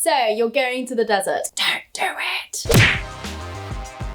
So you're going to the desert. Don't do it.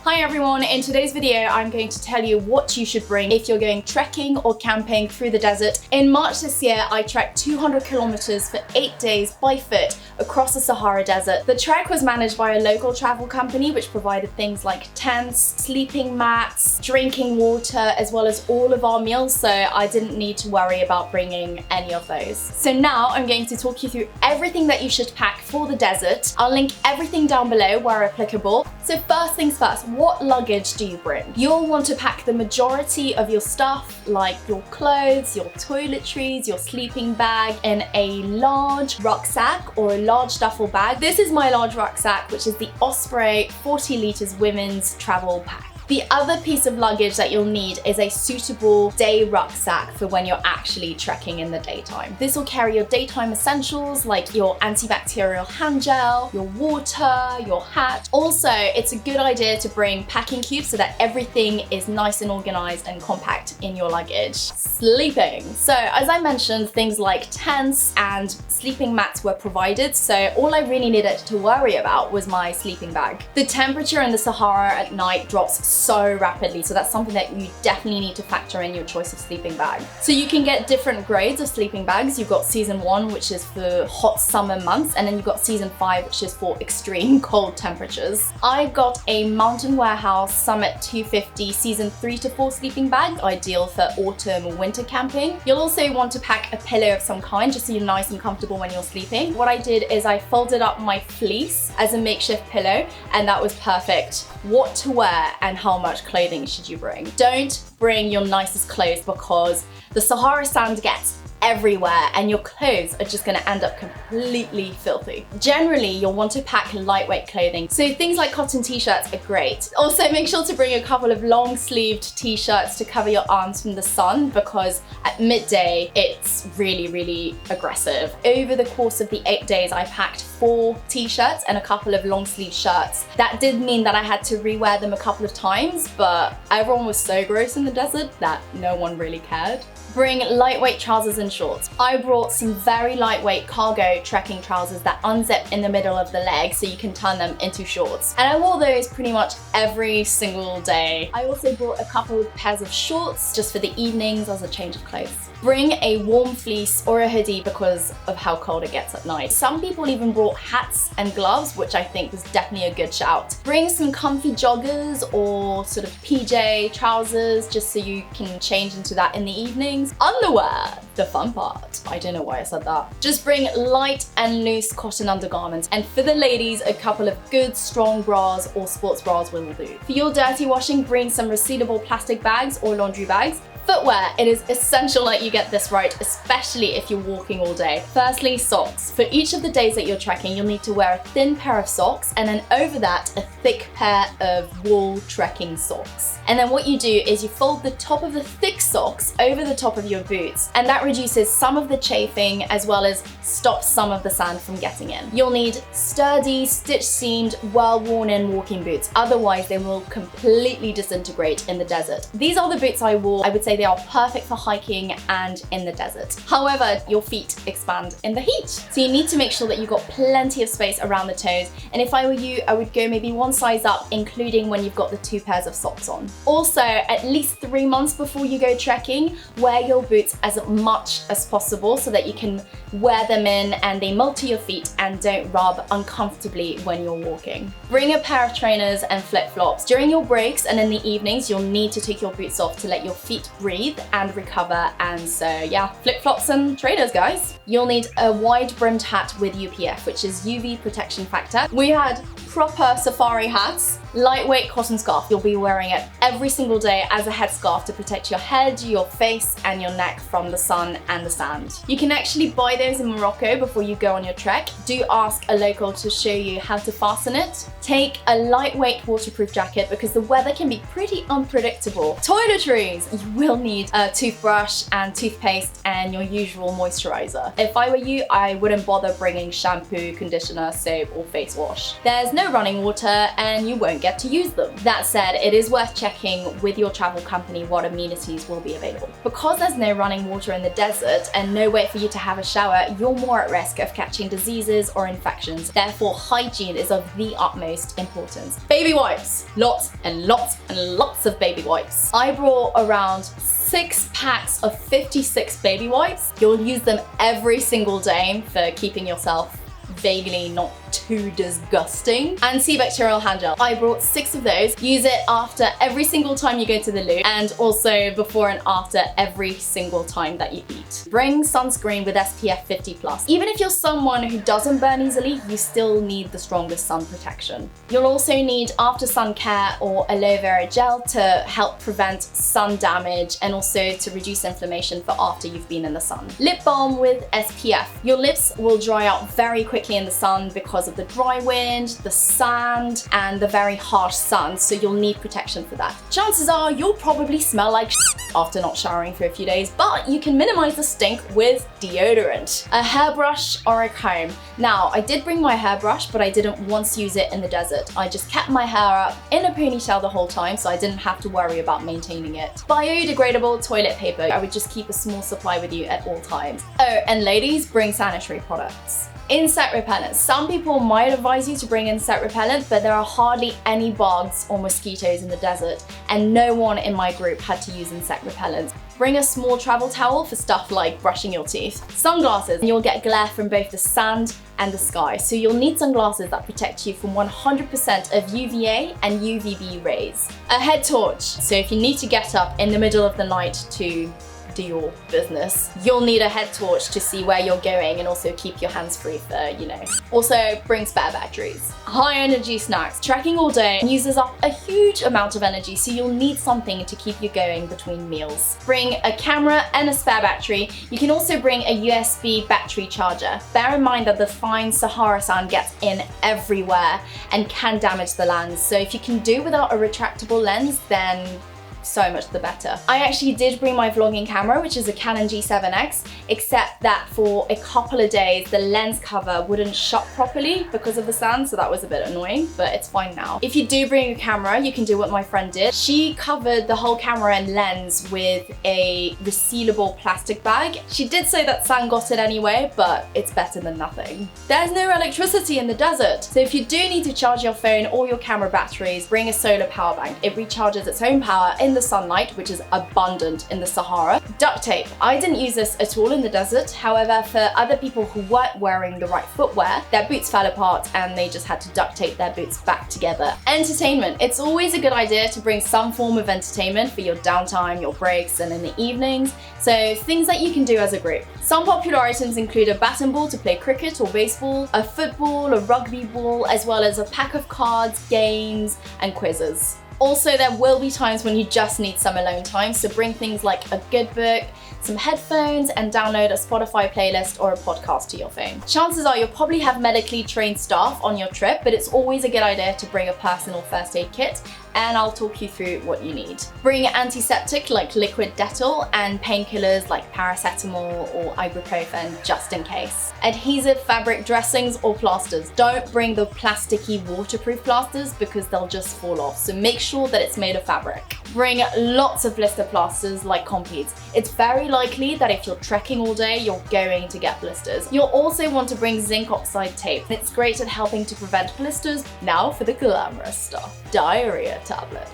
Hi everyone, in today's video I'm going to tell you what you should bring if you're going trekking or camping through the desert. In March this year I trekked 200 kilometers for 8 days by foot across the Sahara Desert. The trek was managed by a local travel company which provided things like tents, sleeping mats, drinking water, as well as all of our meals, so I didn't need to worry about bringing any of those. So now I'm going to talk you through everything that you should pack for the desert. I'll link everything down below where applicable. So first things first, what luggage do you bring? You'll want to pack the majority of your stuff, like your clothes, your toiletries, your sleeping bag, in a large rucksack or a large duffel bag. This is my large rucksack, which is the Osprey 40 litres women's travel pack. The other piece of luggage that you'll need is a suitable day rucksack for when you're actually trekking in the daytime. This will carry your daytime essentials like your antibacterial hand gel, your water, your hat. Also, it's a good idea to bring packing cubes so that everything is nice and organized and compact in your luggage. Sleeping. So as I mentioned, things like tents and sleeping mats were provided, so all I really needed to worry about was my sleeping bag. The temperature in the Sahara at night drops so rapidly, so that's something that you definitely need to factor in your choice of sleeping bag. So you can get different grades of sleeping bags. You've got season 1, which is for hot summer months, and then you've got season 5, which is for extreme cold temperatures. I got a Mountain Warehouse Summit 250 season 3 to 4 sleeping bag, ideal for autumn or winter camping. You'll also want to pack a pillow of some kind, just so you're nice and comfortable when you're sleeping. What I did is I folded up my fleece as a makeshift pillow, and that was perfect. What to wear and how much clothing should you bring? Don't bring your nicest clothes because the Sahara sand gets everywhere and your clothes are just going to end up completely filthy. Generally, you'll want to pack lightweight clothing, so things like cotton t-shirts are great. Also, make sure to bring a couple of long-sleeved t-shirts to cover your arms from the sun because at midday it's really aggressive. Over the course of the 8 days, I packed 4 t-shirts and a couple of long-sleeve shirts. That did mean that I had to rewear them a couple of times, but everyone was so gross in the desert that no one really cared. Bring lightweight trousers and shorts. I brought some very lightweight cargo trekking trousers that unzip in the middle of the leg so you can turn them into shorts. And I wore those pretty much every single day. I also brought a couple of pairs of shorts just for the evenings as a change of clothes. Bring a warm fleece or a hoodie because of how cold it gets at night. Some people even brought hats and gloves, which I think was definitely a good shout. Bring some comfy joggers or sort of PJ trousers just so you can change into that in the evenings. Underwear, the fun part. I don't know why I said that. Just bring light and loose cotton undergarments, and for the ladies, a couple of good strong bras or sports bras will do. For your dirty washing, bring some resealable plastic bags or laundry bags. Footwear, it is essential that you get this right, especially if you're walking all day. Firstly, socks. For each of the days that you're trekking, you'll need to wear a thin pair of socks, and then over that, a thick pair of wool trekking socks. And then what you do is you fold the top of the thick socks over the top of your boots, and that reduces some of the chafing as well as stops some of the sand from getting in. You'll need sturdy, stitch-seamed, well-worn-in walking boots, otherwise they will completely disintegrate in the desert. These are the boots I wore. I would say they are perfect for hiking and in the desert. However, your feet expand in the heat, so you need to make sure that you've got plenty of space around the toes, and if I were you, I would go maybe one size up, including when you've got the 2 pairs of socks on. Also, at least 3 months before you go trekking, wear your boots as much as possible so that you can wear them in and they melt to your feet and don't rub uncomfortably when you're walking. Bring a pair of trainers and flip-flops. During your breaks and in the evenings, you'll need to take your boots off to let your feet breathe and recover, and so yeah, flip-flops and trainers, guys. You'll need a wide-brimmed hat with UPF, which is UV protection factor. We had proper safari hats, lightweight cotton scarf. You'll be wearing it every single day as a headscarf to protect your head, your face, and your neck from the sun and the sand. You can actually buy those in Morocco before you go on your trek. Do ask a local to show you how to fasten it. Take a lightweight waterproof jacket because the weather can be pretty unpredictable. Toiletries! You will need a toothbrush and toothpaste and your usual moisturizer. If I were you, I wouldn't bother bringing shampoo, conditioner, soap, or face wash. There's no running water and you won't get to use them. That said, it is worth checking with your travel company what amenities will be available. Because there's no running water in the desert and no way for you to have a shower, you're more at risk of catching diseases or infections. Therefore, hygiene is of the utmost importance. Baby wipes. Lots and lots and lots of baby wipes. I brought around 6 packs of 56 baby wipes. You'll use them every single day for keeping yourself vaguely not too disgusting. Antibacterial hand gel. I brought 6 of those. Use it after every single time you go to the loo and also before and after every single time that you eat. Bring sunscreen with SPF 50+. Even if you're someone who doesn't burn easily, you still need the strongest sun protection. You'll also need after sun care or aloe vera gel to help prevent sun damage and also to reduce inflammation for after you've been in the sun. Lip balm with SPF. Your lips will dry out very quickly in the sun because of the dry wind, the sand, and the very harsh sun, so you'll need protection for that. Chances are you'll probably smell like after not showering for a few days, but you can minimize the stink with deodorant. A hairbrush or a comb. Now, I did bring my hairbrush, but I didn't once use it in the desert. I just kept my hair up in a ponytail the whole time, so I didn't have to worry about maintaining it. Biodegradable toilet paper. I would just keep a small supply with you at all times. Oh, and ladies, bring sanitary products. Insect repellent. Some people might advise you to bring insect repellent, but there are hardly any bugs or mosquitoes in the desert, and no one in my group had to use insect repellent. Bring a small travel towel for stuff like brushing your teeth. Sunglasses. You'll get glare from both the sand and the sky, so you'll need sunglasses that protect you from 100% of UVA and UVB rays. A head torch. So if you need to get up in the middle of the night to do your business, you'll need a head torch to see where you're going and also keep your hands free for, you know. Also, bring spare batteries. High energy snacks. Trekking all day uses up a huge amount of energy, so you'll need something to keep you going between meals. Bring a camera and a spare battery. You can also bring a USB battery charger. Bear in mind that the fine Sahara sand gets in everywhere and can damage the lens, so if you can do without a retractable lens, then so much the better. I actually did bring my vlogging camera, which is a Canon G7X, except that for a couple of days the lens cover wouldn't shut properly because of the sand, so that was a bit annoying, but it's fine now. If you do bring a camera, you can do what my friend did. She covered the whole camera and lens with a resealable plastic bag. She did say that sand got it anyway, but it's better than nothing. There's no electricity in the desert, so if you do need to charge your phone or your camera batteries, bring a solar power bank. It recharges its own power in the sunlight, which is abundant in the Sahara. Duct tape. I didn't use this at all in the desert. However, for other people who weren't wearing the right footwear, their boots fell apart and they just had to duct tape their boots back together. Entertainment. It's always a good idea to bring some form of entertainment for your downtime, your breaks, and in the evenings. So things that you can do as a group. Some popular items include a bat and ball to play cricket or baseball, a football, a rugby ball, as well as a pack of cards, games, and quizzes. Also, there will be times when you just need some alone time, so bring things like a good book, some headphones, and download a Spotify playlist or a podcast to your phone. Chances are you'll probably have medically trained staff on your trip, but it's always a good idea to bring a personal first aid kit, and I'll talk you through what you need. Bring antiseptic like liquid Dettol and painkillers like paracetamol or ibuprofen just in case. Adhesive fabric dressings or plasters. Don't bring the plasticky waterproof plasters because they'll just fall off, so make sure that it's made of fabric. Bring lots of blister plasters like competes. It's very likely that if you're trekking all day, you're going to get blisters. You'll also want to bring zinc oxide tape. It's great at helping to prevent blisters. Now for the glamorous stuff. Diarrhea tablets.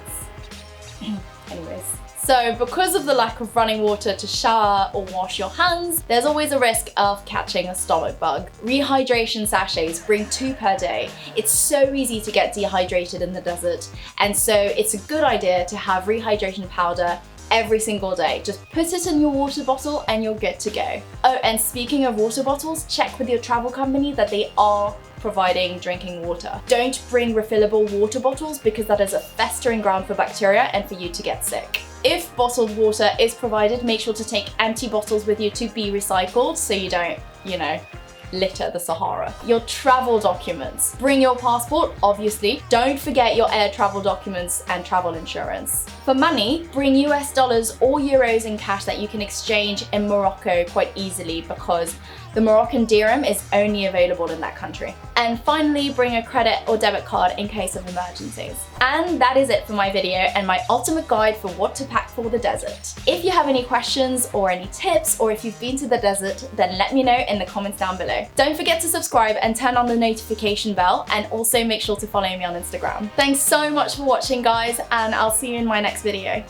Anyways. So because of the lack of running water to shower or wash your hands, there's always a risk of catching a stomach bug. Rehydration sachets, bring 2 per day. It's so easy to get dehydrated in the desert, and so it's a good idea to have rehydration powder every single day. Just put it in your water bottle and you're good to go. Oh, and speaking of water bottles, check with your travel company that they are providing drinking water. Don't bring refillable water bottles because that is a festering ground for bacteria and for you to get sick. If bottled water is provided, make sure to take empty bottles with you to be recycled so you don't, you know, litter the Sahara. Your travel documents. Bring your passport, obviously. Don't forget your air travel documents and travel insurance. For money, bring US dollars or euros in cash that you can exchange in Morocco quite easily because the Moroccan dirham is only available in that country. And finally, bring a credit or debit card in case of emergencies. And that is it for my video and my ultimate guide for what to pack for the desert. If you have any questions or any tips, or if you've been to the desert, then let me know in the comments down below. Don't forget to subscribe and turn on the notification bell, and also make sure to follow me on Instagram. Thanks so much for watching, guys, and I'll see you in my next video.